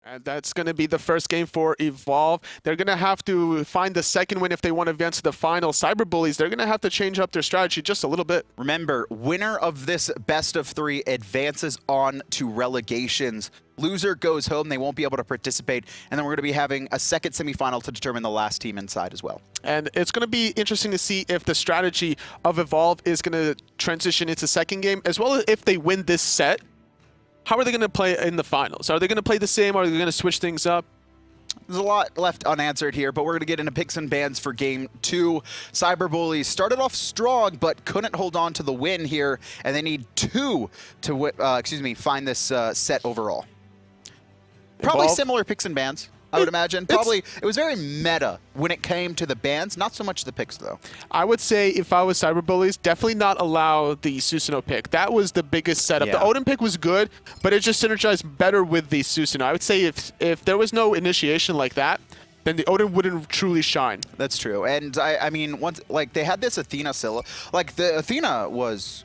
And that's going to be the first game for Evolve. They're going to have to find the second win if they want to advance to the final. Cyber Bullies, they're going to have to change up their strategy just a little bit. Remember, winner of this best of 3 advances on to relegations. Loser goes home. They won't be able to participate. And then we're going to be having a second semifinal to determine the last team inside as well. And it's going to be interesting to see if the strategy of Evolve is going to transition into second game, as well as if they win this set. How are they going to play in the finals? Are they going to play the same? Or are they going to switch things up? There's a lot left unanswered here, but we're going to get into picks and bans for Game 2. Cyber Bullies started off strong, but couldn't hold on to the win here, and they need 2 to find this set overall. Probably Evolve. Similar picks and bans, I would imagine. Probably, it was very meta when it came to the bans, not so much the picks, though. I would say if I was Cyber Bullies, definitely not allow the Susano pick. That was the biggest setup. Yeah. The Odin pick was good, but it just synergized better with the Susano. I would say if there was no initiation like that, then the Odin wouldn't truly shine. That's true. And I mean, once like they had this Athena Scylla, like the Athena was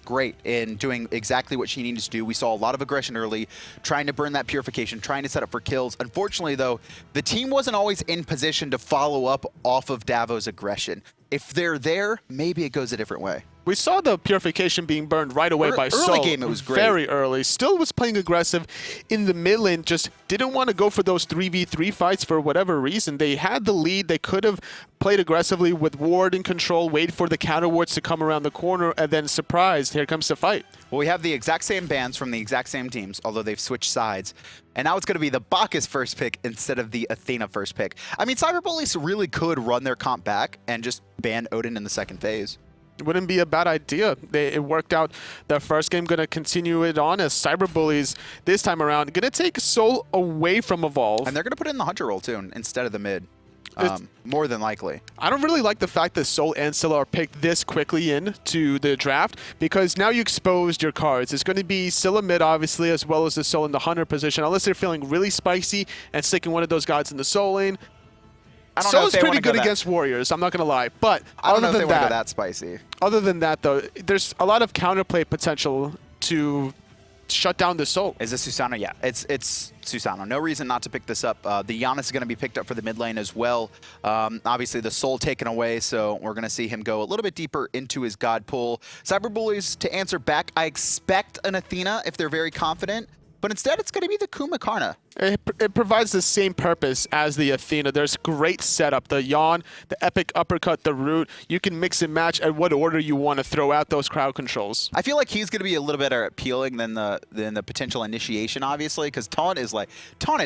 great in doing exactly what she needed to do. We saw a lot of aggression early, trying to burn that purification, trying to set up for kills. Unfortunately, though, the team wasn't always in position to follow up off of DAVO's aggression. If they're there, maybe it goes a different way. We saw the purification being burned right away by Sol. Early game, it was great. Very early. Still was playing aggressive in the mid lane, just didn't want to go for those 3v3 fights for whatever reason. They had the lead. They could have played aggressively with ward in control, wait for the counter wards to come around the corner, and then surprised, here comes the fight. Well, we have the exact same bans from the exact same teams, although they've switched sides. And now it's going to be the Bacchus first pick instead of the Athena first pick. I mean, Cyber Bullies really could run their comp back and just ban Odin in the second phase. Wouldn't be a bad idea. It worked out the first game. Going to continue it on as Cyber Bullies this time around. Going to take Sol away from Evolve. And they're going to put in the Hunter role, too, instead of the mid. More than likely. I don't really like the fact that Sol and Scylla are picked this quickly into the draft, because now you exposed your cards. It's going to be Scylla mid, obviously, as well as the Sol in the Hunter position, unless they're feeling really spicy and sticking one of those guys in the Sol lane. Sol's pretty good against warriors, I'm not going to lie. But I don't know if they want to go that spicy. Other than that, though, there's a lot of counterplay potential to shut down the Sol. Is this Susano? Yeah, it's Susano. No reason not to pick this up. The Janus is going to be picked up for the mid lane as well. Obviously, the Sol taken away, so we're going to see him go a little bit deeper into his God pool. Cyber Bullies, to answer back, I expect an Athena if they're very confident, but instead it's going to be the Kumbhakarna. It provides the same purpose as the Athena. There's great setup. The yawn, the epic uppercut, the root. You can mix and match at what order you want to throw out those crowd controls. I feel like he's going to be a little better appealing than the potential initiation, obviously, because Taunt is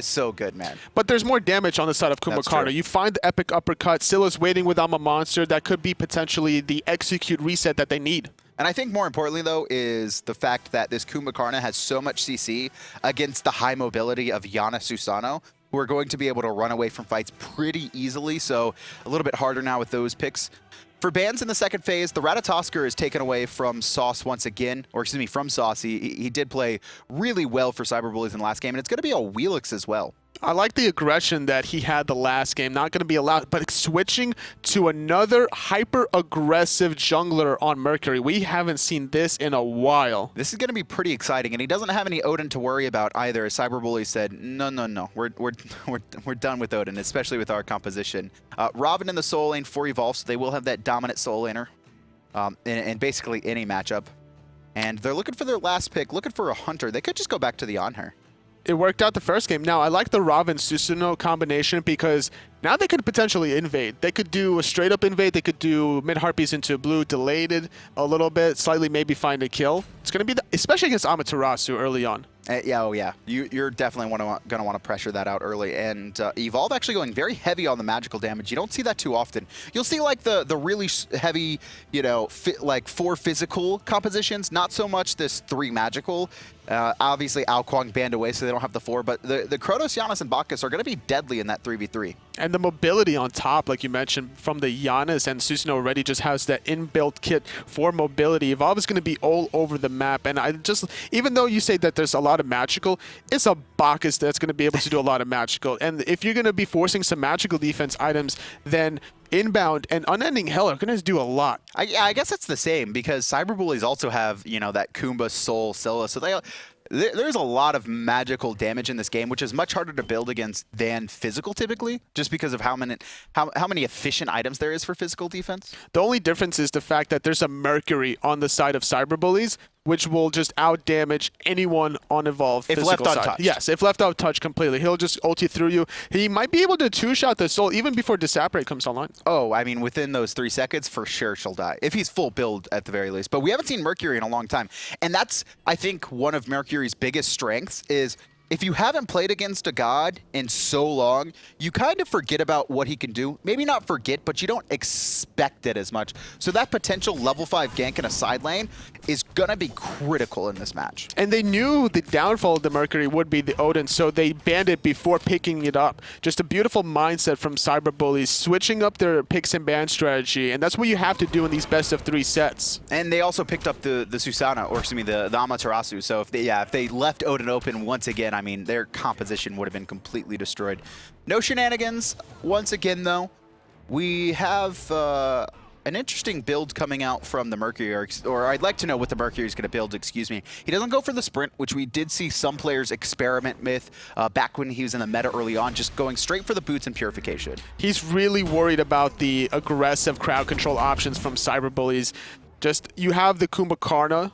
so good, man. But there's more damage on the side of Kumbhakarna. You find the epic uppercut. Scylla's waiting with I'm a Monster. That could be potentially the execute reset that they need. And I think more importantly, though, is the fact that this Kumbhakarna has so much CC against the high mobility of Janus Susano, who are going to be able to run away from fights pretty easily. So a little bit harder now with those picks. For bans in the second phase, the Ratatosker is taken away from Sauce once again, or excuse me, from Sauce. He did play really well for Cyber Bullies in the last game, and it's going to be a Wheelix as well. I like the aggression that he had the last game. Not going to be allowed, but switching to another hyper-aggressive jungler on Mercury. We haven't seen this in a while. This is going to be pretty exciting, and he doesn't have any Odin to worry about either. As Cyber Bully said, no, we're done with Odin, especially with our composition. Ravana in the soul lane for Evolve, so they will have that dominant soul laner in basically any matchup. And they're looking for their last pick, looking for a Hunter. They could just go back to the Anher. It worked out the first game. Now, I like the Rav and Susano combination because now they could potentially invade. They could do a straight-up invade. They could do mid-harpies into blue, delayed it a little bit, slightly maybe find a kill. It's going to be, especially against Amaterasu early on. Yeah. You're definitely going to want to pressure that out early. And Evolve actually going very heavy on the magical damage. You don't see that too often. You'll see like the really heavy, like 4 physical compositions. Not so much this 3 magical. Obviously, Ao Kuang banned away, so they don't have the 4. But the Chronos, Janus, and Bacchus are going to be deadly in that 3v3. And the mobility on top, like you mentioned, from the Janus, and Susano already just has that inbuilt kit for mobility. Evolve is going to be all over the map. And even though you say that there's a lot of magical, it's a Bacchus that's going to be able to do a lot of magical. And if you're going to be forcing some magical defense items, then Inbound and Unending Hell are going to do a lot. I guess it's the same because Cyber Bullies also have, that Kumbha, Soul, Scylla. So there's a lot of magical damage in this game, which is much harder to build against than physical typically, just because of how many efficient items there is for physical defense. The only difference is the fact that there's a Mercury on the side of Cyber Bullies, which will just out-damage anyone on Evolve If physical left side. untouched. Yes, if left untouched completely. He'll just ulti through you. He might be able to two-shot the soul even before Disapparate comes online. Oh, I mean, within those 3 seconds, for sure she'll die. If he's full build, at the very least. But we haven't seen Mercury in a long time. And that's, I think, one of Mercury's biggest strengths is if you haven't played against a god in so long, you kind of forget about what he can do. Maybe not forget, but you don't expect it as much. So that potential level 5 gank in a side lane is going to be critical in this match. And they knew the downfall of the Mercury would be the Odin, so they banned it before picking it up. Just a beautiful mindset from Cyber Bullies, switching up their picks and ban strategy, and that's what you have to do in these best of 3 sets. And they also picked up the Susano, or excuse me, the Amaterasu. So if they left Odin open once again, I mean, their composition would have been completely destroyed. No shenanigans. Once again, though, we have an interesting build coming out from the Mercury, or I'd like to know what the Mercury is going to build, excuse me. He doesn't go for the sprint, which we did see some players experiment with back when he was in the meta early on, just going straight for the boots and purification. He's really worried about the aggressive crowd control options from Cyber Bullies. Just, you have the Kumbhakarna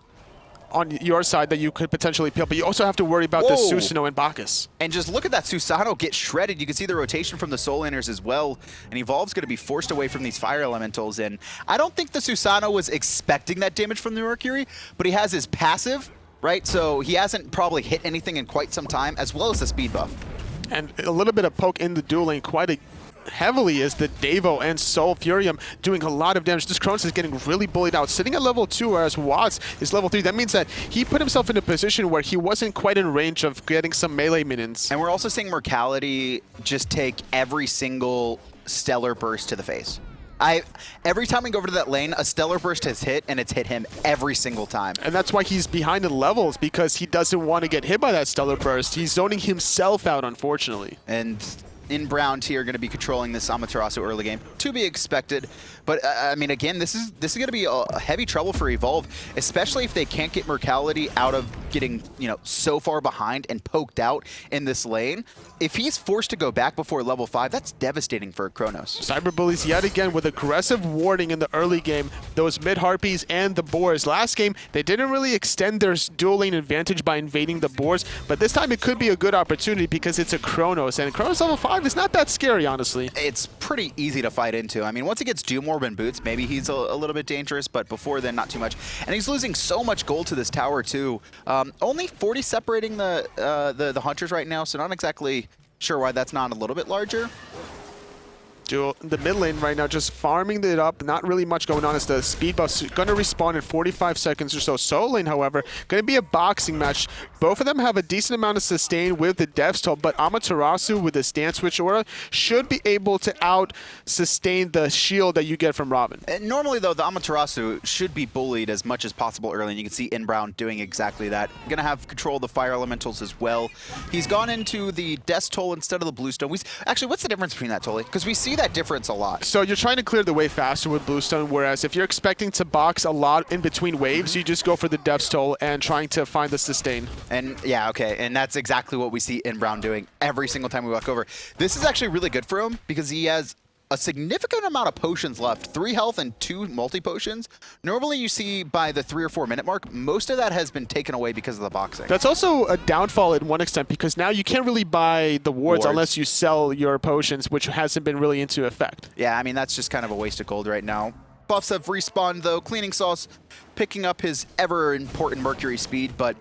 on your side that you could potentially peel, but you also have to worry about the Susano and Bacchus. And just look at that Susano get shredded. You can see the rotation from the Soul Laners as well. And Evolve's going to be forced away from these fire elementals. And I don't think the Susano was expecting that damage from the Mercury, but he has his passive, right? So he hasn't probably hit anything in quite some time, as well as the speed buff. And a little bit of poke in the duel lane, quite heavily is the TheeDavo and Soul Phurium doing a lot of damage. This Chronos is getting really bullied out, sitting at level 2, whereas Watts is level 3. That means that he put himself in a position where he wasn't quite in range of getting some melee minions. And we're also seeing Murktality just take every single Stellar Burst to the face. Every time we go over to that lane, a Stellar Burst has hit, and it's hit him every single time. And that's why he's behind in levels, because he doesn't want to get hit by that Stellar Burst. He's zoning himself out, unfortunately. And Inbowned here going to be controlling this Amaterasu early game, to be expected. But I mean, again, this is going to be a heavy trouble for Evolve, especially if they can't get Murktality out of getting, you know, so far behind and poked out in this lane. If he's forced to go back before level 5, that's devastating for Chronos. Cyber Bullies yet again with aggressive warding in the early game. Those mid Harpies and the Boars. Last game, they didn't really extend their dual lane advantage by invading the Boars, but this time it could be a good opportunity because it's a Chronos, and Chronos level 5 is not that scary, honestly. It's pretty easy to fight into. I mean, once he gets Doom Orb and boots, maybe he's a little bit dangerous, but before then, not too much. And he's losing so much gold to this tower, too. Only 40 separating the Hunters right now, so not exactly sure why that's not a little bit larger. The mid lane right now just farming it up, not really much going on as the speed buff's going to respawn in 45 seconds or so. Soul lane, however, going to be a boxing match. Both of them have a decent amount of sustain with the Death's Toll, but Amaterasu with the Stance Switch Aura should be able to out-sustain the shield that you get from Robin. And normally, though, the Amaterasu should be bullied as much as possible early, and you can see Inbound doing exactly that. Going to have control of the Fire Elementals as well. He's gone into the Death's Toll instead of the Bluestone. Actually, what's the difference between that, Tolly? Because we see that difference a lot. So you're trying to clear the way faster with Bluestone, whereas if you're expecting to box a lot in between waves, you just go for the Death's Toll and trying to find the sustain. And yeah, okay, and that's exactly what we see Inbound doing every single time we walk over. This is actually really good for him because he has a significant amount of potions left, 3 health and 2 multi-potions. Normally you see by the 3 or 4 minute mark, most of that has been taken away because of the boxing. That's also a downfall in one extent because now you can't really buy the wards unless you sell your potions, which hasn't been really into effect. Yeah, I mean, that's just kind of a waste of gold right now. Buffs have respawned though. Cleaning Sauce picking up his ever important Mercury speed, but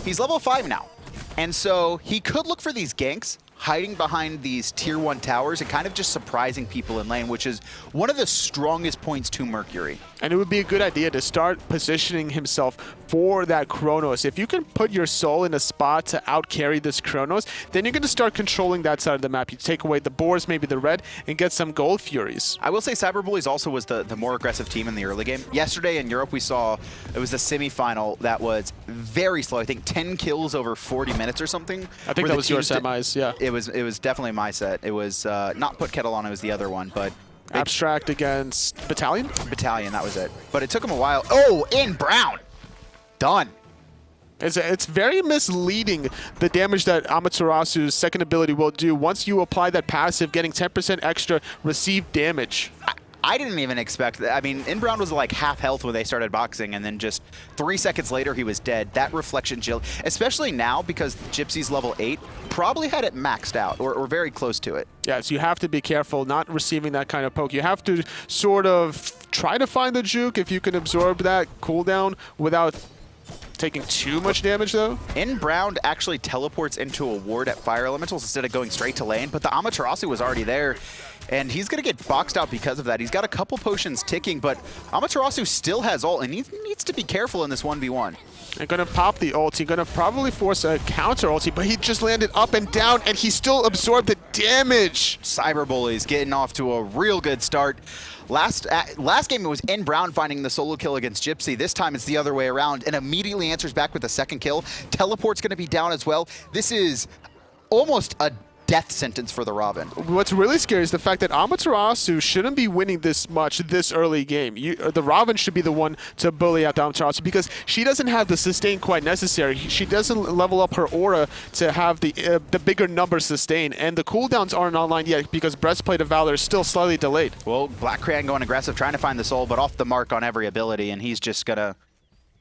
he's level 5 now. And so he could look for these ganks, hiding behind these tier 1 towers and kind of just surprising people in lane, which is one of the strongest points to Mercury. And it would be a good idea to start positioning himself for that Chronos. If you can put your soul in a spot to out-carry this Chronos, then you're going to start controlling that side of the map. You take away the Boars, maybe the red, and get some gold Furies. I will say Cyber Bullies also was the more aggressive team in the early game. Yesterday in Europe, we saw it was the semifinal that was very slow. I think 10 kills over 40 minutes or something. I think that was your semis, yeah. It was definitely my set. It was not Put Kettle On, it was the other one, but Abstract against Battalion? Battalion, that was it. But it took him a while. Oh, in Brown. Done. It's very misleading, the damage that Amaterasu's second ability will do once you apply that passive, getting 10% extra received damage. I didn't even expect that. I mean, Inbowned was like half health when they started boxing, and then just 3 seconds later, he was dead. That reflection chill, especially now because Gypsy's level 8, probably had it maxed out or very close to it. Yeah, so you have to be careful not receiving that kind of poke. You have to sort of try to find the juke if you can absorb that cooldown without taking too much damage, though. Inbowned actually teleports into a ward at Fire Elementals instead of going straight to lane, but the Amaterasu was already there, and he's going to get boxed out because of that. He's got a couple potions ticking, but Amaterasu still has ult, and he needs to be careful in this 1v1. They're going to pop the ult. He's going to probably force a counter ulti, but he just landed up and down, and he still absorbed the damage. Cyber Bullies getting off to a real good start. Last game it was Inbowned finding the solo kill against Gypsy. This time it's the other way around, and immediately answers back with a second kill. Teleport's going to be down as well. This is almost a death sentence for the Ravana. What's really scary is the fact that Amaterasu shouldn't be winning this much this early game. The Ravana should be the one to bully out the Amaterasu because she doesn't have the sustain quite necessary. She doesn't level up her aura to have the bigger number sustain, and the cooldowns aren't online yet because Breastplate of Valor is still slightly delayed. Well, BlackCrayon going aggressive, trying to find the soul, but off the mark on every ability, and he's just gonna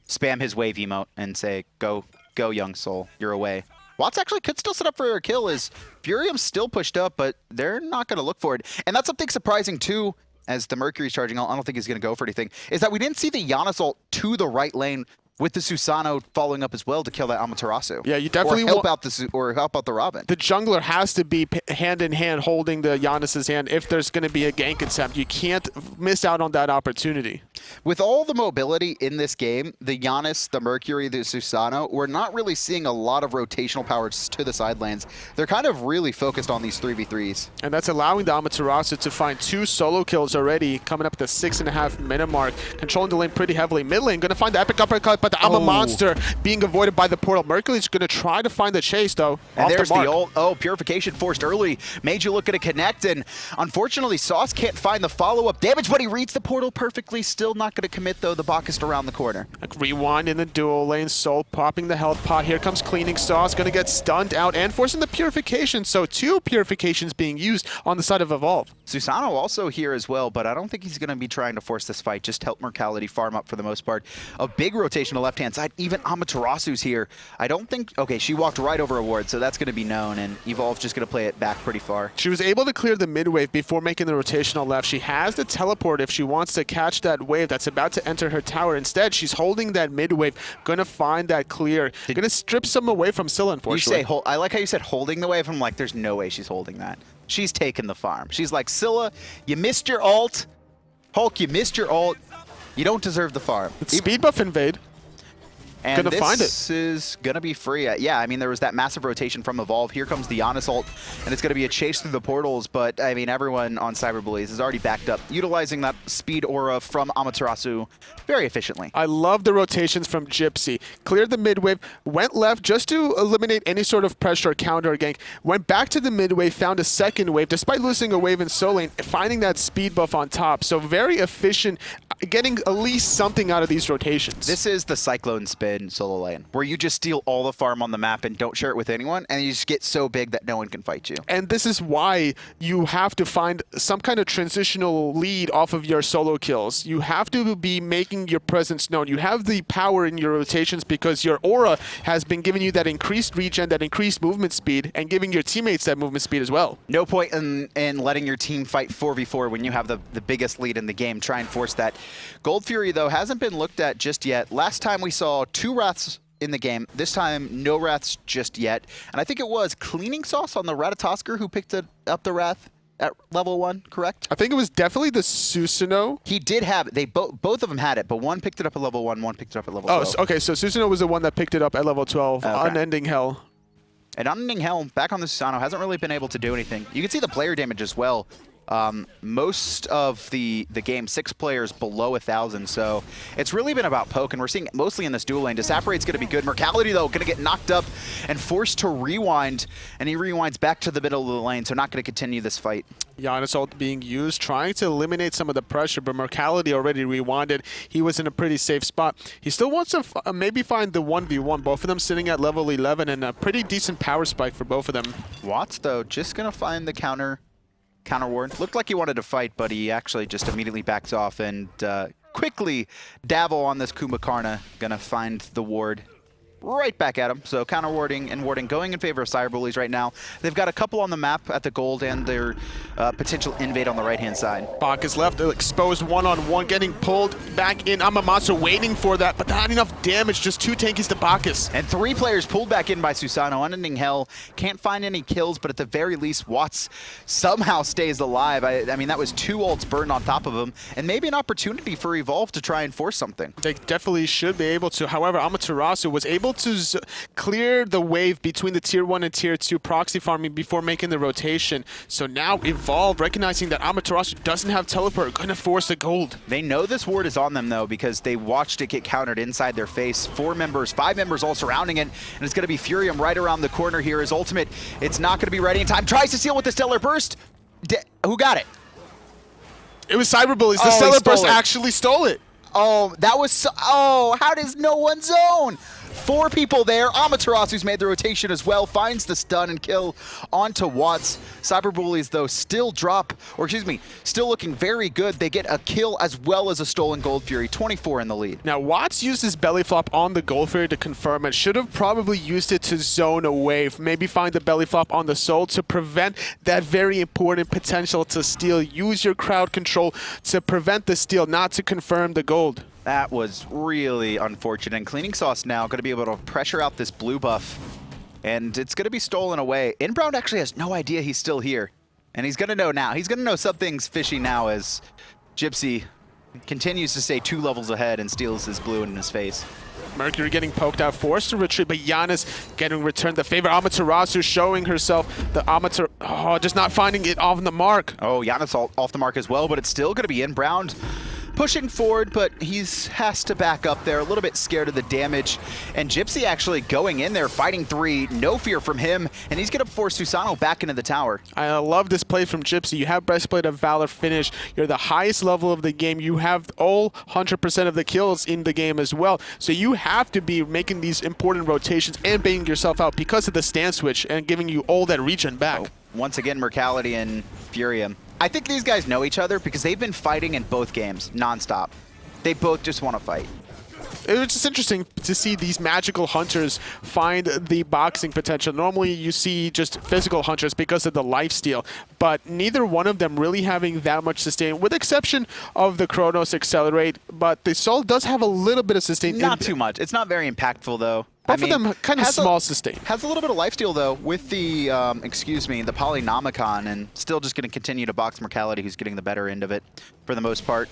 spam his wave emote and say, go young soul, you're away. Watts actually could still set up for a kill as Phurium's still pushed up, but they're not going to look for it. And that's something surprising, too, as the Mercury's charging ult. I don't think he's going to go for anything, is that we didn't see the Janus ult to the right lane with the Susano following up as well to kill that Amaterasu. Yeah, you definitely help out the Ravana. The jungler has to be hand in hand holding the Janus's hand if there's going to be a gank attempt. You can't miss out on that opportunity. With all the mobility in this game, the Janus, the Mercury, the Susano, we're not really seeing a lot of rotational powers to the side lanes. They're kind of really focused on these 3v3s. And that's allowing the Amaterasu to find 2 solo kills already, coming up at the 6.5 minute mark, controlling the lane pretty heavily. Mid lane, going to find the epic uppercut, but the Monster being avoided by the portal. Mercury's going to try to find the chase, though. And there's the ult. Oh, Purification forced early. Made you look at a connect, and unfortunately, Sauce can't find the follow-up damage, but he reads the portal perfectly. Still not going to commit, though. The Bacchus around the corner. Like rewind in the dual lane. Soul popping the health pot. Here comes Cleaning Sauce. Going to get stunned out and forcing the Purification. So 2 Purifications being used on the side of Evolve. Susano also here as well, but I don't think he's going to be trying to force this fight. Just help Murktality farm up for the most part. A big rotation to left-hand side. Even Amaterasu's here. I don't think... Okay, she walked right over a ward, so that's going to be known, and Evolve's just going to play it back pretty far. She was able to clear the mid wave before making the rotational left. She has the teleport if she wants to catch that wave that's about to enter her tower. Instead, she's holding that mid wave, going to find that clear. Going to strip some away from Scylla, unfortunately. You say, I like how you said holding the wave. I'm like, there's no way she's holding that. She's taking the farm. She's like, Scylla, you missed your ult. Hulk, you missed your ult. You don't deserve the farm. It's speed buff invade. And this is going to be free. Yeah, I mean, there was that massive rotation from Evolve. Here comes the Janus ult, and it's going to be a chase through the portals. But, I mean, everyone on Cyber Bullies is already backed up, utilizing that speed aura from Amaterasu very efficiently. I love the rotations from Gypsy. Cleared the mid wave, went left just to eliminate any sort of pressure or counter or gank. Went back to the mid wave, found a second wave, despite losing a wave in solo lane, finding that speed buff on top. So very efficient, getting at least something out of these rotations. This is the Cyclone spin solo lane, where you just steal all the farm on the map and don't share it with anyone, and you just get so big that no one can fight you. And this is why you have to find some kind of transitional lead off of your solo kills. You have to be making your presence known. You have the power in your rotations because your aura has been giving you that increased regen, that increased movement speed, and giving your teammates that movement speed as well. No point in letting your team fight 4v4 when you have the biggest lead in the game. Try and force that. Gold Fury, though, hasn't been looked at just yet. Last time we saw 2 Wraths in the game. This time, no Wraths just yet. And I think it was Cleaning Sauce on the Ratatosker who picked up the Wrath at level 1, correct? I think it was definitely the Susano. He did have it. They both of them had it, but one picked it up at level 1, one picked it up at level 12. Oh, okay, so Susano was the one that picked it up at level 12. Okay. Unending Hell. And Unending Hell, back on the Susano, hasn't really been able to do anything. You can see the player damage as well. most of the game, 6 players below 1,000. So it's really been about poke, and we're seeing it mostly in this dual lane. Disapparate's going to be good. Murktality, though, going to get knocked up and forced to rewind, and he rewinds back to the middle of the lane, so not going to continue this fight. Janus ult being used, trying to eliminate some of the pressure, but Murktality already rewinded. He was in a pretty safe spot. He still wants to maybe find the 1v1, both of them sitting at level 11, and a pretty decent power spike for both of them. Watts, though, just going to find the counter ward. Looked like he wanted to fight, but he actually just immediately backs off, and quickly TheeDavo on this Kumbhakarna, going to find the ward right back at him. So counter warding and warding going in favor of Cyberbullies right now. They've got a couple on the map at the gold and their potential invade on the right-hand side. Bacchus left, exposed one-on-one, getting pulled back in. Amaterasu waiting for that, but not enough damage. Just 2 tankies to Bacchus. And 3 players pulled back in by Susano. Unending hell. Can't find any kills, but at the very least, Watts somehow stays alive. I mean, that was 2 ults burned on top of him, and maybe an opportunity for Evolve to try and force something. They definitely should be able to. However, Amaterasu was able to clear the wave between the tier 1 and tier 2 proxy farming before making the rotation. So now Evolve, recognizing that Amaterasu doesn't have teleport, are going to force the gold. They know this ward is on them, though, because they watched it get countered inside their face. 5 members all surrounding it, and it's going to be Phurium right around the corner here. His ultimate, it's not going to be ready in time. Tries to steal with the Stellar Burst. Who got it? It was Cyberbullies. The Stellar Burst actually stole it. Oh, that was so, oh, how does no one zone? 4 people there. Amaterasu's made the rotation as well, finds the stun and kill onto Watts. Cyberbullies, though, still still looking very good. They get a kill as well as a stolen Gold Fury, 24 in the lead. Now, Watts used his belly flop on the Gold Fury to confirm it. Should have probably used it to zone away, maybe find the belly flop on the Soul to prevent that very important potential to steal. Use your crowd control to prevent the steal, not to confirm the gold. That was really unfortunate. And Cleaning Sauce now going to be able to pressure out this blue buff, and it's going to be stolen away. Inbowned actually has no idea he's still here, and he's going to know now. He's going to know something's fishy now as Gypsy continues to stay 2 levels ahead and steals his blue in his face. Mercury getting poked out, forced to retreat, but Janus getting returned the favor. Amaterasu showing herself. Just not finding it off the mark. Oh, Janus off the mark as well, but it's still going to be Inbowned. Pushing forward, but he has to back up there, a little bit scared of the damage. And Gypsy actually going in there, fighting 3, no fear from him, and he's going to force Susano back into the tower. I love this play from Gypsy. You have Breastplate of Valor finish. You're the highest level of the game. You have all 100% of the kills in the game as well. So you have to be making these important rotations and baiting yourself out because of the stand switch and giving you all that regen back. Oh, once again, Murktality and Phurium. I think these guys know each other because they've been fighting in both games nonstop. They both just want to fight. It was just interesting to see these magical hunters find the boxing potential. Normally you see just physical hunters because of the lifesteal, but neither one of them really having that much sustain, with the exception of the Chronos Accelerate, but the Soul does have a little bit of sustain. Not too much. It's not very impactful, though. Both of them kind of small sustain. Has a little bit of lifesteal, though, with the, the Polynomicon, and still just going to continue to box Murktality, who's getting the better end of it for the most part.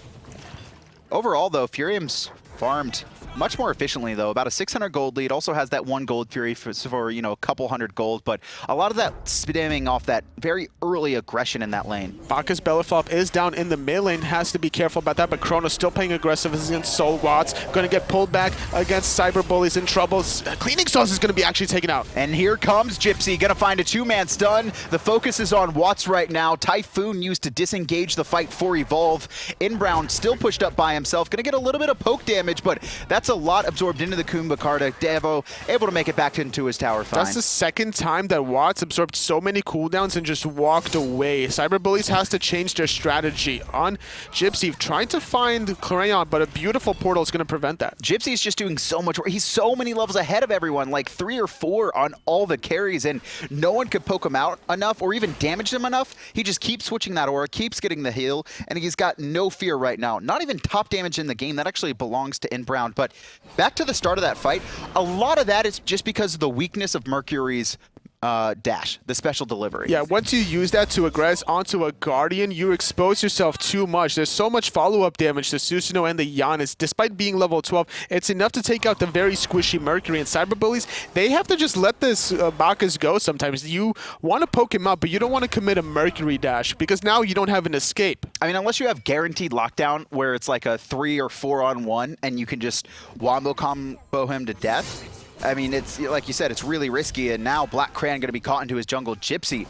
Overall, though, Phurium's farmed much more efficiently, though. About a 600 gold lead. Also has that 1 gold Fury for a couple hundred gold, but a lot of that stemming off that very early aggression in that lane. Bacchus belly flop is down in the mid lane. Has to be careful about that, but Chronos still playing aggressive against Soul Watts. Going to get pulled back against Cyberbullies in trouble. Cleaning Sauce is going to be actually taken out. And here comes Gypsy. Going to find a 2-man stun. The focus is on Watts right now. Typhoon used to disengage the fight for Evolve. Inbound still pushed up by himself. Going to get a little bit of poke damage, but that's a lot absorbed into the Kumbhakarna. TheeDavo able to make it back into his tower fine. That's the second time that Watts absorbed so many cooldowns and just walked away. Cyberbullies has to change their strategy on Gypsy, trying to find BlackCrayon, but a beautiful portal is going to prevent that. Gypsy's just doing so much work. He's so many levels ahead of everyone, like 3 or 4 on all the carries, and no one could poke him out enough or even damage him enough. He just keeps switching that aura, keeps getting the heal, and he's got no fear right now. Not even top damage in the game. That actually belongs to Inbound, but back to the start of that fight, a lot of that is just because of the weakness of Mercury's dash, the special delivery. Yeah, once you use that to aggress onto a Guardian, you expose yourself too much. There's so much follow-up damage to Susano and the Janus. Despite being level 12, it's enough to take out the very squishy Mercury. And Cyber Bullies, they have to just let this Bacchus go sometimes. You want to poke him out, but you don't want to commit a Mercury dash because now you don't have an escape. I mean, unless you have guaranteed lockdown where it's like a 3 or 4 on 1 and you can just wombo combo him to death. I mean, it's like you said, it's really risky, and now BlackCrayon going to be caught into his jungle. Gypsy,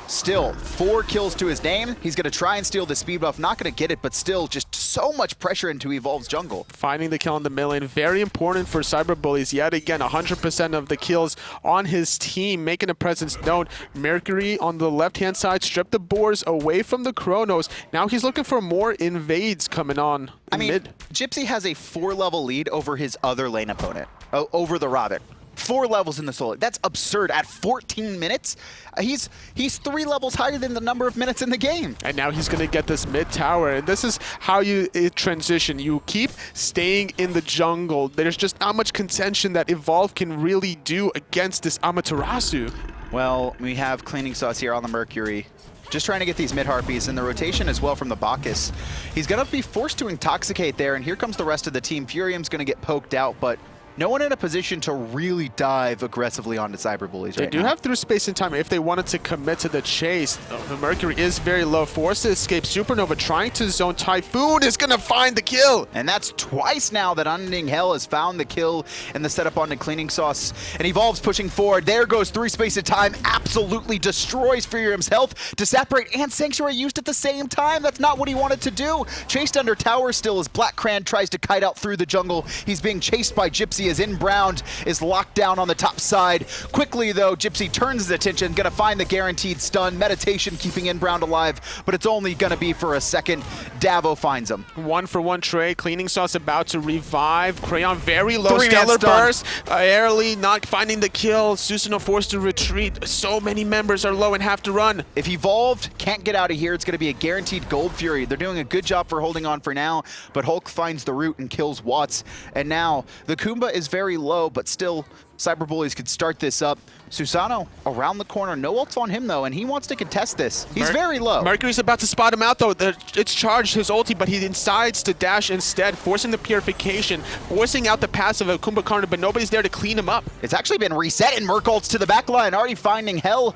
still 4 kills to his name. He's going to try and steal the speed buff. Not going to get it, but still just so much pressure into Evolve's jungle. Finding the kill in the mid lane, very important for Cyber Bullies. Yet again, 100% of the kills on his team, making a presence known. Mercury on the left-hand side, stripped the boars away from the Chronos. Now he's looking for more invades coming on mid. Gypsy has a 4-level lead over his other lane opponent, over the Ravana. 4 levels in the solo. That's absurd. At 14 minutes, he's 3 levels higher than the number of minutes in the game. And now he's going to get this mid tower. And this is how you transition. You keep staying in the jungle. There's just not much contention that Evolve can really do against this Amaterasu. Well, we have Cleaning Sauce here on the Mercury. Just trying to get these mid-harpies in the rotation as well from the Bacchus. He's going to be forced to intoxicate there, and here comes the rest of the team. Phurium's going to get poked out, but no one in a position to really dive aggressively onto Cyber Bullies right now. They do have through space and time if they wanted to commit to the chase. The Mercury is very low. Forced to escape. Supernova trying to zone. Typhoon is going to find the kill. And that's twice now that Unending Hell has found the kill in the setup onto Cleaning Sauce. And Evolve's pushing forward. There goes through space and time. Absolutely destroys Phurium's health. Disapparate and Sanctuary used at the same time. That's not what he wanted to do. Chased under tower still as BlackCrayon tries to kite out through the jungle. He's being chased by Gypsy as Inbowned is locked down on the top side. Quickly though, Gypsy turns his attention, gonna find the guaranteed stun. Meditation keeping Inbowned alive, but it's only gonna be for a second. TheeDavo finds him. 1-for-1 trade. Cleaning Sauce about to revive. Crayon very low. Stellar burst. Airly not finding the kill. Susano forced to retreat. So many members are low and have to run. If Evolved can't get out of here, it's gonna be a guaranteed Gold Fury. They're doing a good job for holding on for now, but Hulk finds the root and kills Watts. And now the Kumba is very low, but still Cyber Bullies could start this up. Susano around the corner. No ults on him though, and he wants to contest this. He's very low. Mercury's about to spot him out though. It's charged his ulti, but he decides to dash instead, forcing the purification, forcing out the passive of Kumbhakarna, but nobody's there to clean him up. It's actually been reset, and Merc ults to the back line, already finding Hell.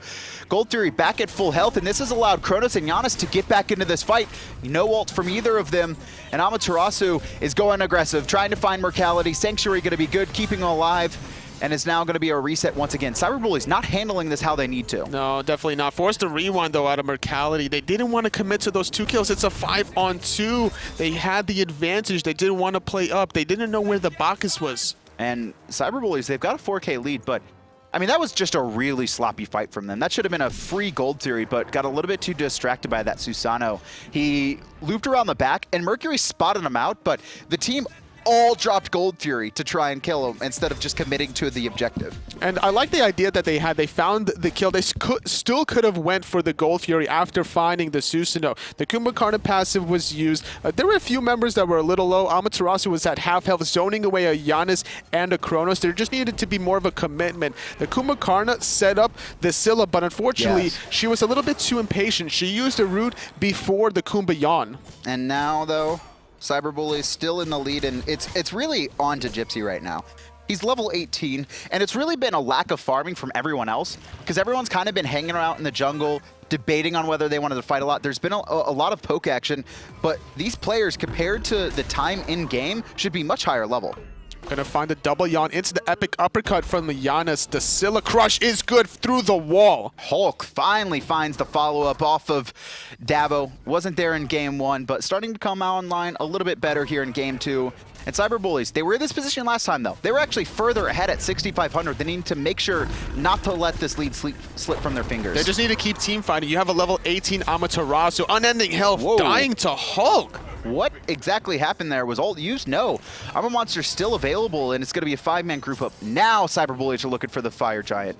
Gold Fury back at full health, and this has allowed Chronos and Janus to get back into this fight. No ult from either of them, and Amaterasu is going aggressive, trying to find Murktality. Sanctuary going to be good, keeping him alive. And it's now going to be a reset once again. Cyber Bullies not handling this how they need to. No, definitely not. Forced to rewind, though, out of Murktality. They didn't want to commit to those 2 kills. It's a 5-on-2. They had the advantage. They didn't want to play up. They didn't know where the Bacchus was. And Cyber Bullies, they've got a 4K lead, but I mean, that was just a really sloppy fight from them. That should have been a free Gold Fury, but got a little bit too distracted by that Susano. He looped around the back, and Mercury spotted him out, but the team all dropped Gold Fury to try and kill him instead of just committing to the objective. And I like the idea that they had. They found the kill. They still could have went for the Gold Fury after finding the Susano. The Kumbhakarna passive was used. There were a few members that were a little low. Amaterasu was at half health, zoning away a Janus and a Chronos. There just needed to be more of a commitment. The Kumbhakarna set up the Scylla, but unfortunately, she was a little bit too impatient. She used a root before the Kumbhayan. And now, though, Cyber Bullies still in the lead, and it's really on to Gypsy right now. He's level 18, and it's really been a lack of farming from everyone else, because everyone's kind of been hanging out in the jungle, debating on whether they wanted to fight a lot. There's been a lot of poke action, but these players, compared to the time in-game, should be much higher level. Gonna find a double yawn into the epic uppercut from the Janus. The Scylla crush is good through the wall. Hulk finally finds the follow-up off of TheeDavo. Wasn't there in game 1, but starting to come online a little bit better here in game 2. And Cyber Bullies, they were in this position last time though. They were actually further ahead at 6,500. They need to make sure not to let this lead slip from their fingers. They just need to keep team fighting. You have a level 18 Amaterasu, unending health, dying to Hulk. What exactly happened there? Was ult used? No. Armor Monster's still available, and it's going to be a 5-man group up. Now Cyber Bullies are looking for the Fire Giant.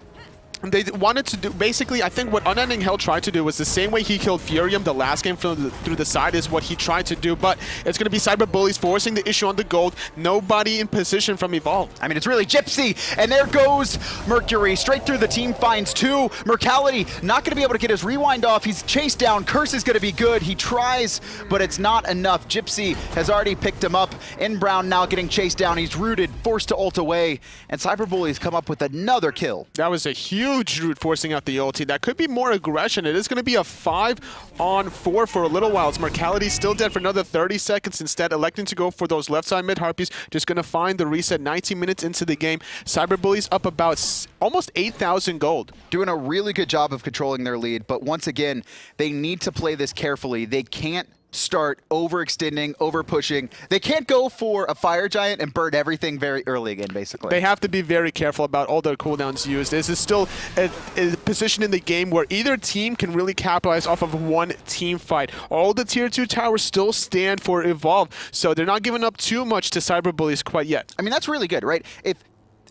They wanted to do, basically, I think what Unending Hell tried to do was the same way he killed Phurium the last game through the side is what he tried to do, but it's going to be Cyber Bullies forcing the issue on the gold. Nobody in position from Evolve. I mean, it's really Gypsy, and there goes Mercury. Straight through the team, finds two. Murktality not going to be able to get his rewind off. He's chased down. Curse is going to be good. He tries, but it's not enough. Gypsy has already picked him up. Inbound now getting chased down. He's rooted, forced to ult away, and Cyber Bullies come up with another kill. That was a huge root forcing out the ulti. That could be more aggression. It is going to be a 5-on-4 for a little while. It's Murktality still dead for another 30 seconds. Instead, electing to go for those left side mid Harpies. Just going to find the reset 19 minutes into the game. Cyber Bullies up about almost 8,000 gold. Doing a really good job of controlling their lead, but once again, they need to play this carefully. They can't start overextending, over-pushing. They can't go for a Fire Giant and burn everything very early again, basically. They have to be very careful about all their cooldowns used. This is still a position in the game where either team can really capitalize off of one team fight. All the tier 2 towers still stand for Evolve, so they're not giving up too much to Cyber Bullies quite yet. I mean, that's really good, right?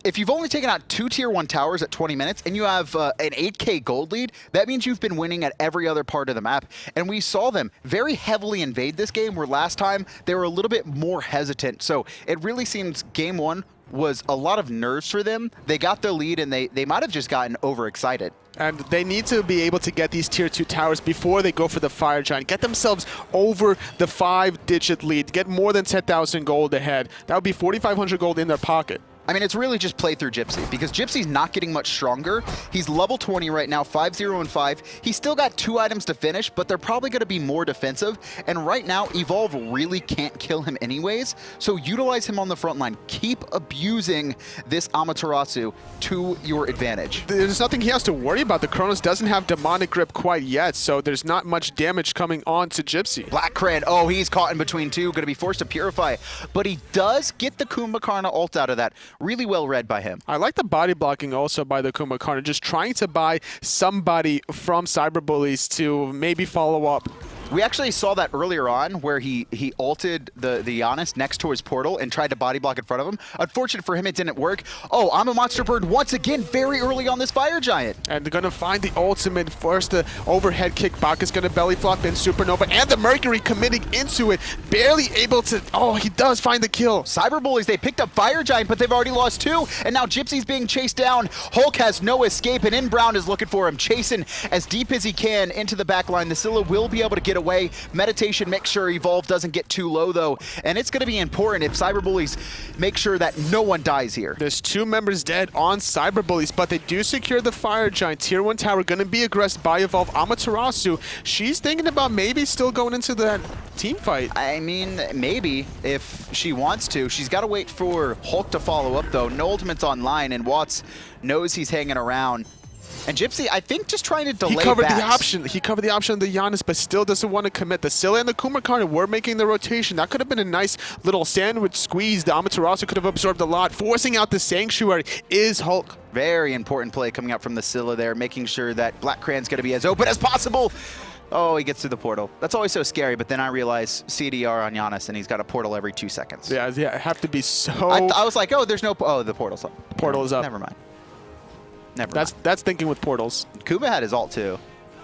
If you've only taken out 2 tier 1 towers at 20 minutes and you have an 8k gold lead, that means you've been winning at every other part of the map. And we saw them very heavily invade this game, where last time they were a little bit more hesitant. So it really seems game 1 was a lot of nerves for them. They got the lead and they might have just gotten overexcited. And they need to be able to get these tier 2 towers before they go for the Fire Giant. Get themselves over the 5-digit lead. Get more than 10,000 gold ahead. That would be 4,500 gold in their pocket. I mean, it's really just play through Gypsy, because Gypsy's not getting much stronger. He's level 20 right now, 5-0-5. He's still got 2 items to finish, but they're probably going to be more defensive. And right now, Evolve really can't kill him anyways, so utilize him on the front line. Keep abusing this Amaterasu to your advantage. There's nothing he has to worry about. The Chronos doesn't have Demonic Grip quite yet, so there's not much damage coming on to Gypsy. BlackCrayon, oh, he's caught in between two, going to be forced to purify, but he does get the Kumbhakarna ult out of that. Really well read by him. I like the body blocking also by the Kumbhakarna, just trying to buy somebody from Cyber Bullies to maybe follow up. We actually saw that earlier on, where he ulted the Janus next to his portal and tried to body block in front of him. Unfortunate for him, it didn't work. Oh, I'm a monster bird once again very early on this Fire Giant. And they're going to find the ultimate. First, the overhead kick. Bacchus going to belly flop in Supernova, and the Mercury committing into it. Barely able to, oh, he does find the kill. Cyber Bullies, they picked up Fire Giant, but they've already lost 2, and now Gypsy's being chased down. Hulk has no escape, and Inbowned is looking for him, chasing as deep as he can into the back line. The Scylla will be able to get away. Meditation makes sure Evolve doesn't get too low, though, and it's going to be important if Cyber Bullies make sure that no one dies here. There's 2 members dead on Cyber Bullies, but they do secure the Fire Giant. Tier 1 tower going to be aggressed by Evolve. Amaterasu, she's thinking about maybe still going into that team fight. I mean, maybe, if she wants to. She's got to wait for Hulk to follow up, though. No ultimates online, and Watts knows he's hanging around. And Gypsy, I think, just trying to delay He covered backs. the option. He covered the option of the Janus, but still doesn't want to commit. The Scylla and the Kumbhakarna were making the rotation. That could have been a nice little sandwich squeeze. The Amaterasu could have absorbed a lot. Forcing out the Sanctuary is Hulk. Very important play coming out from the Scylla there, making sure that BlackCrayon's going to be as open as possible. Oh, he gets through the portal. That's always so scary, but then I realize CDR on Janus, and he's got a portal every 2 seconds. Yeah, have to be so... I was like, oh, there's no... Oh, the portal's up. The portal is up. Never mind. That's thinking with portals. Kuba had his ult too.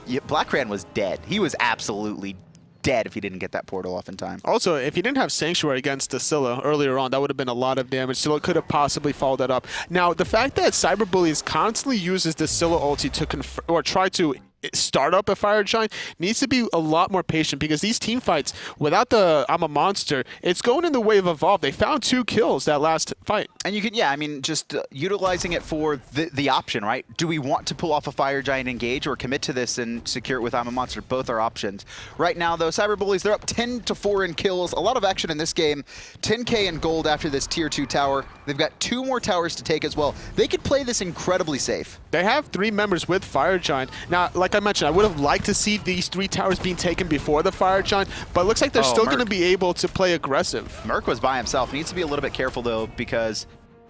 Yeah, BlackCrayon was dead. He was absolutely dead if he didn't get that portal off in time. Also, if he didn't have Sanctuary against the Scylla earlier on, that would have been a lot of damage. Scylla could have possibly followed that up. Now, the fact that Cyber Bullies constantly uses the Scylla ulti to try to start up a Fire Giant needs to be a lot more patient, because these team fights, without the I'm a monster, it's going in the way of Evolve. They found 2 kills that last fight. And you can, yeah, I mean, just utilizing it for the option, right? Do we want to pull off a Fire Giant engage or commit to this and secure it with I'm a monster? Both are options. Right now, though, Cyber Bullies, they're up 10-4 in kills. A lot of action in this game. 10k in gold after this tier 2 tower. They've got 2 more towers to take as well. They could play this incredibly safe. They have 3 members with Fire Giant. Now, like I mentioned, I would have liked to see these 3 towers being taken before the Fire Giant, but it looks like they're still going to be able to play aggressive. Merc was by himself. Needs to be a little bit careful, though, because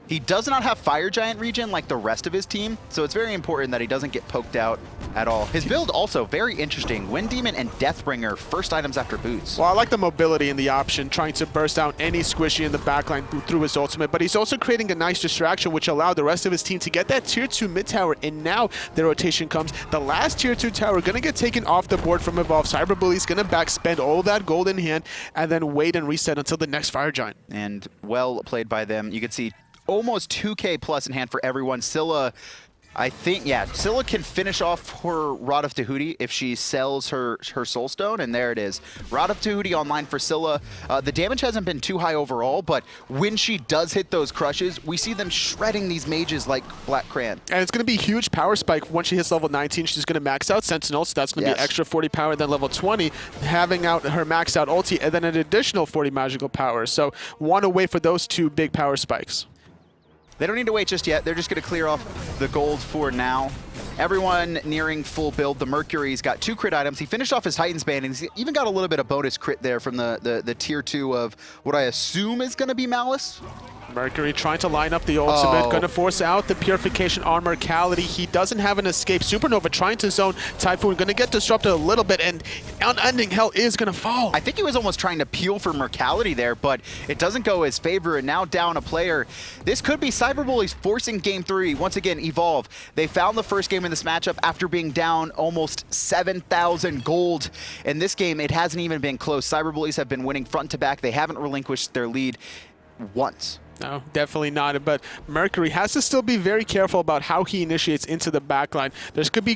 He does not have Fire Giant regen like the rest of his team, so it's very important that he doesn't get poked out at all. His build also very interesting. Wind Demon and Deathbringer, first items after boots. Well, I like the mobility in the option, trying to burst down any squishy in the backline through his ultimate, but he's also creating a nice distraction, which allowed the rest of his team to get that tier 2 mid tower, and now the rotation comes. The last tier 2 tower gonna get taken off the board from Evolve. Cyber Bullies gonna backspend all that gold in hand, and then wait and reset until the next Fire Giant. And well played by them. You can see almost 2k plus in hand for everyone. Scylla, I think, yeah, Scylla can finish off her Rod of Tahuti if she sells her Soul Stone, and there it is. Rod of Tahuti online for Scylla. The damage hasn't been too high overall, but when she does hit those crushes, we see them shredding these mages like BlackCrayon. And it's going to be a huge power spike. Once she hits level 19, she's going to max out Sentinel, so that's going to be extra 40 power. Then level 20, having out her max out ulti, and then an additional 40 magical power. So want to wait for those 2 big power spikes. They don't need to wait just yet. They're just going to clear off the gold for now. Everyone nearing full build. The Mercury's got 2 crit items. He finished off his Heighten's Band, and he's even got a little bit of bonus crit there from the tier 2 of what I assume is going to be Malice. Mercury trying to line up the ultimate, going to force out the Purification on Murktality. He doesn't have an escape. Supernova trying to zone Typhoon, going to get disrupted a little bit, and Unending Hell is going to fall. I think he was almost trying to peel for Murktality there, but it doesn't go his favor, and now down a player. This could be Cyber Bullies forcing game 3. Once again, Evolve. They found the first game in this matchup after being down almost 7,000 gold. In this game, it hasn't even been close. Cyber Bullies have been winning front to back. They haven't relinquished their lead once. No, definitely not. But Mercury has to still be very careful about how he initiates into the backline. There's could be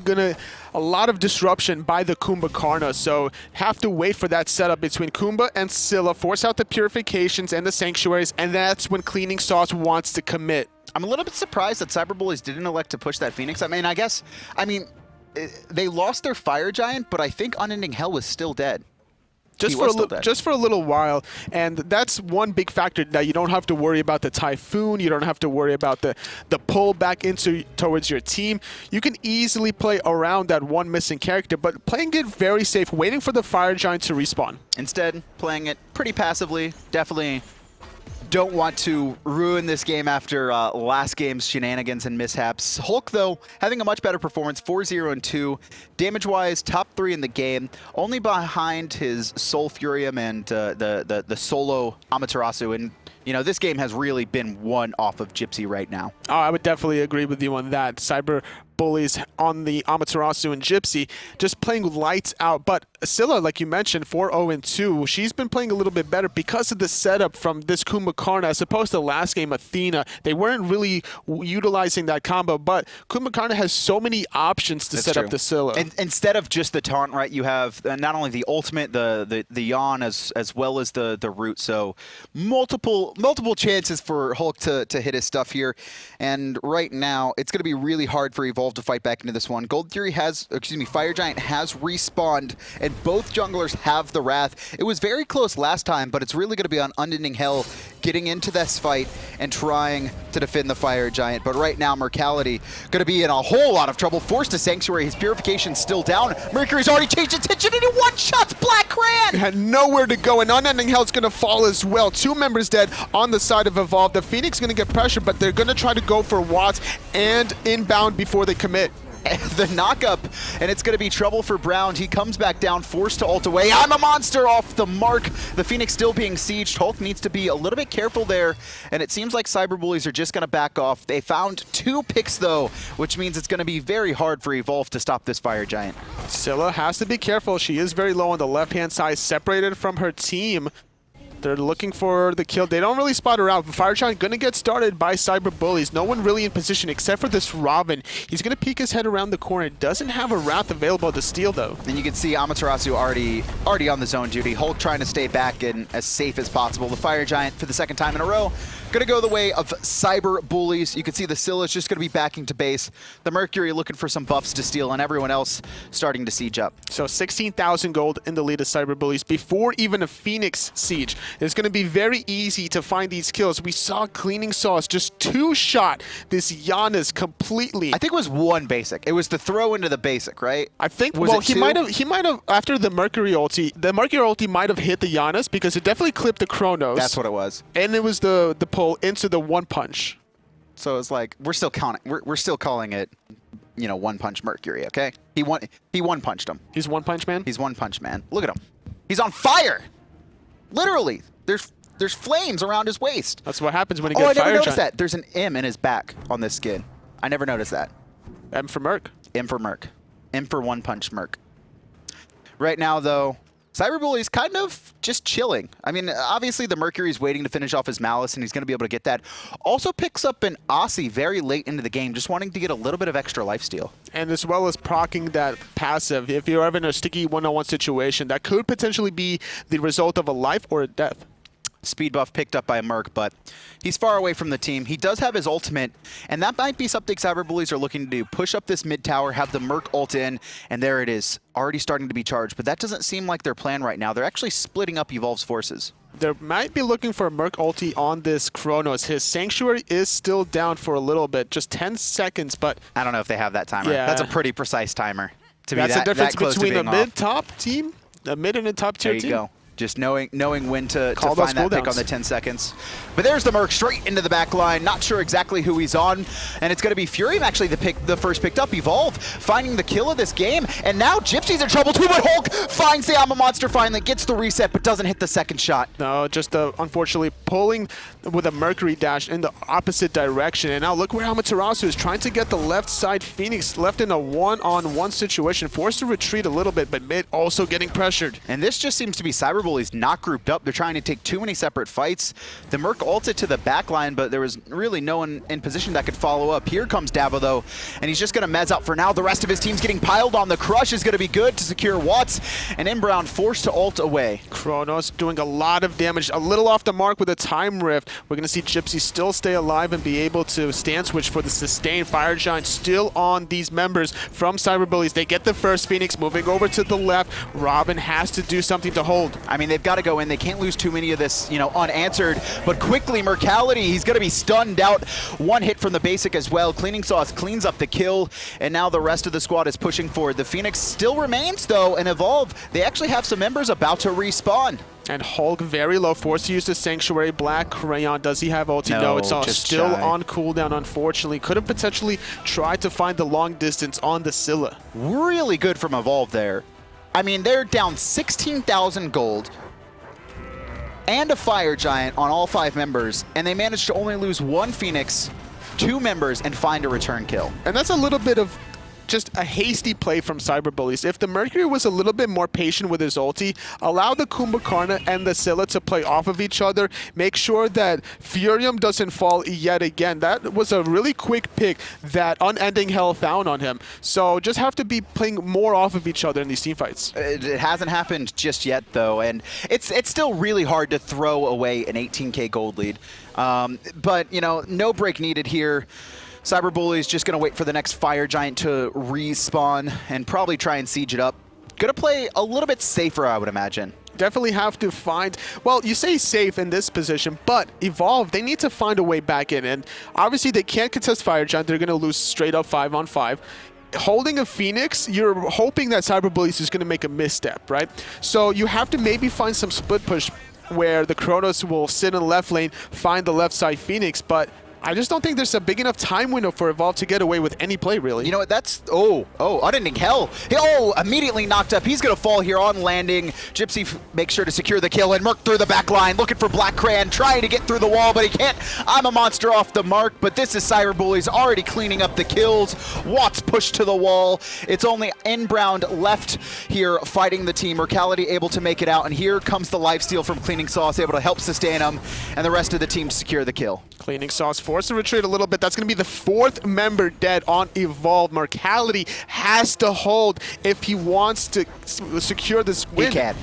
a lot of disruption by the Kumbhakarna, so have to wait for that setup between Kumbha and Scylla, force out the Purifications and the Sanctuaries, and that's when Cleaning Sauce wants to commit. I'm a little bit surprised that Cyber Bullies didn't elect to push that Phoenix. I mean, they lost their Fire Giant, but I think Unending Hell was still dead. Just for a little while, and that's one big factor that you don't have to worry about the Typhoon. You don't have to worry about the pull back towards your team. You can easily play around that one missing character, but playing it very safe, waiting for the Fire Giant to respawn. Instead, playing it pretty passively. Definitely don't want to ruin this game after last game's shenanigans and mishaps. Hulk, though, having a much better performance, 4-0-2. Damage-wise, top 3 in the game, only behind his Soul Phurium and the solo Amaterasu. And, you know, this game has really been won off of Gypsy right now. Oh, I would definitely agree with you on that. Cyber Bullies on the Amaterasu and Gypsy just playing lights out. But Scylla, like you mentioned, 4-0-2, she's been playing a little bit better because of the setup from this Kumbhakarna as opposed to last game, Athena. They weren't really utilizing that combo, but Kumbhakarna has so many options to set up the Scylla. And instead of just the taunt, right, you have not only the ultimate, the yawn as well as the root. So multiple chances for Hulk to hit his stuff here. And right now, it's going to be really hard for Evolve to fight back into this one. Fire Giant has respawned, and both junglers have the Wrath. It was very close last time, but it's really going to be on Unending Hell getting into this fight and trying to defend the Fire Giant. But right now, Murktality going to be in a whole lot of trouble. Forced to Sanctuary. His Purification's still down. Mercury's already changed attention, and he one-shots BlackCrayon! Had nowhere to go, and Unending Hell's going to fall as well. 2 members dead on the side of Evolve. The Phoenix going to get pressured, but they're going to try to go for Watts and Inbound before they commit. The knockup, and it's going to be trouble for Brown. He comes back down, forced to ult away. I'm a monster off the mark. The Phoenix still being sieged. Hulk needs to be a little bit careful there, and it seems like Cyber Bullies are just going to back off. They found 2 picks, though, which means it's going to be very hard for Evolve to stop this Fire Giant. Scylla has to be careful. She is very low on the left-hand side, separated from her team. They're looking for the kill. They don't really spot her out. Fire Giant going to get started by Cyber Bullies. No one really in position except for this Ravana. He's going to peek his head around the corner. Doesn't have a Wrath available to steal, though. And you can see Amaterasu already on the zone duty. Hulk trying to stay back and as safe as possible. The Fire Giant, for the second time in a row, going to go the way of Cyber Bullies. You can see the Scylla is just going to be backing to base. The Mercury looking for some buffs to steal, and everyone else starting to siege up. So 16,000 gold in the lead of Cyber Bullies before even a Phoenix siege. It's going to be very easy to find these kills. We saw Cleaning Sauce just 2-shot this Janus completely. I think it was 1 basic. It was the throw into the basic, right? I think, well, he might have, after the Mercury ulti might have hit the Janus because it definitely clipped the Chronos. That's what it was. And it was the pull into the 1 punch. So it's like we're still counting. We're still calling it, you know, one punch Mercury. Okay, he one punched him. He's one punch man. He's one punch man. Look at him. He's on fire. Literally, there's flames around his waist. That's what happens when you Oh, I get never fire noticed giant. that. There's an M in his back on this skin. I never noticed that. M for Merc. M for Merc. M for one punch Merc. Right now, though, Cyberbully's kind of just chilling. I mean, obviously the Mercury's waiting to finish off his Malice, and he's going to be able to get that. Also picks up an Aussie very late into the game, just wanting to get a little bit of extra lifesteal. And as well as proccing that passive. If you're ever in a sticky one-on-one situation, that could potentially be the result of a life or a death. Speed buff picked up by Merc, but he's far away from the team. He does have his ultimate, and that might be something Cyberbullies are looking to do. Push up this mid tower, have the Merc ult in, and there it is, already starting to be charged. But that doesn't seem like their plan right now. They're actually splitting up Evolve's forces. They might be looking for a Merc ulti on this Chronos. His Sanctuary is still down for a little bit, just 10 seconds, but... I don't know if they have that timer. Yeah. That's a pretty precise timer. To be that's the difference that close between to a being off. mid-top team, a mid and a top-tier team. There you go. Just knowing when to Call find those that pick cooldowns. on the 10 seconds. But there's the Merc straight into the back line. Not sure exactly who he's on. And it's going to be Phurium actually the first picked up. Evolve finding the kill of this game. And now Gypsy's in trouble too, but Hulk finds the Alma Monster finally, gets the reset, but doesn't hit the second shot. No, just unfortunately pulling with a Mercury dash in the opposite direction. And now look where Amaterasu is trying to get the left side Phoenix left in a one-on-one situation. Forced to retreat a little bit, but mid also getting pressured. And this just seems to be Cyberbullies not grouped up. They're trying to take too many separate fights. The Merc ulted to the back line, but there was really no one in position that could follow up. Here comes TheeDavo, though, and he's just going to mez out for now. The rest of his team's getting piled on. The Crush is going to be good to secure Watts, and Inbowned forced to ult away. Chronos doing a lot of damage, a little off the mark with a time rift. We're going to see Gypsy still stay alive and be able to stand switch for the sustained. Fire Giant still on these members from Cyberbullies. They get the first Phoenix moving over to the left. Robin has to do something to hold. I mean, they've got to go in. They can't lose too many of this, you know, unanswered. But quickly, Murktality, he's going to be stunned out. One hit from the basic as well. Cleaning Sauce cleans up the kill, and now the rest of the squad is pushing forward. The Phoenix still remains, though, and Evolve, they actually have some members about to respawn. And Hulk very low, forced to use the Sanctuary. BlackCrayon, does he have ulti? No, it's all still shy. on cooldown, unfortunately. Could have potentially tried to find the long distance on the Scylla. Really good from Evolve there. I mean, they're down 16,000 gold and a Fire Giant on all 5 members, and they managed to only lose 1 Phoenix, 2 members, and find a return kill. And that's a little bit of just a hasty play from Cyberbullies. If the Mercury was a little bit more patient with his ulti, allow the Kumbhakarna and the Scylla to play off of each other, make sure that Phurium doesn't fall yet again. That was a really quick pick that Unending Hell found on him. So just have to be playing more off of each other in these teamfights. It hasn't happened just yet, though, and it's still really hard to throw away an 18K gold lead. But, you know, no break needed here. Cyberbullies just going to wait for the next Fire Giant to respawn and probably try and siege it up. Going to play a little bit safer, I would imagine. Definitely have to find, well, you say safe in this position, but Evolve, they need to find a way back in. And obviously they can't contest Fire Giant. They're going to lose straight up 5-on-5. Holding a Phoenix, you're hoping that Cyberbullies is going to make a misstep, right? So you have to maybe find some split push where the Chronos will sit in the left lane, find the left side Phoenix, but I just don't think there's a big enough time window for Evolve to get away with any play, really. You know what, that's, Unending Hell. Immediately knocked up. He's going to fall here on landing. Gypsy makes sure to secure the kill, and Merc through the back line, looking for BlackCrayon, trying to get through the wall, but he can't. I'm a monster off the mark, but this is Cyberbullies already cleaning up the kills. Watts pushed to the wall. It's only Inbowned left here fighting the team. Murktality able to make it out, and here comes the lifesteal from Cleaning Sauce, able to help sustain him, and the rest of the team secure the kill. Cleaning Sauce forced to retreat a little bit. That's going to be the 4th member dead on Evolve. Murktality has to hold if he wants to secure this win. He can.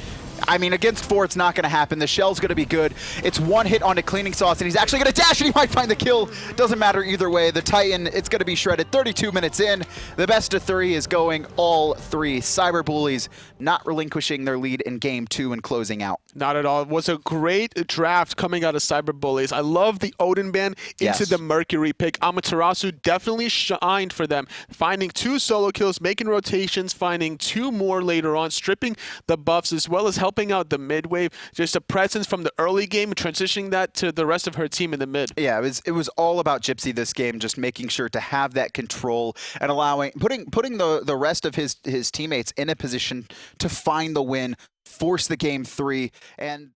I mean, against 4, it's not going to happen. The shell's going to be good. It's 1 hit onto Cleaning Sauce, and he's actually going to dash, and he might find the kill. Doesn't matter either way. The Titan, it's going to be shredded 32 minutes in. The best of 3 is going all 3. Cyberbullies not relinquishing their lead in Game 2 and closing out. Not at all. It was a great draft coming out of Cyber Bullies. I love the Odin ban into Yes. the Mercury pick. Amaterasu definitely shined for them, finding 2 solo kills, making rotations, finding 2 more later on, stripping the buffs as well as helping out the mid wave. Just a presence from the early game, transitioning that to the rest of her team in the mid. Yeah, it was all about Gypsy this game, just making sure to have that control and putting the rest of his teammates in a position to find the win, force the game 3, and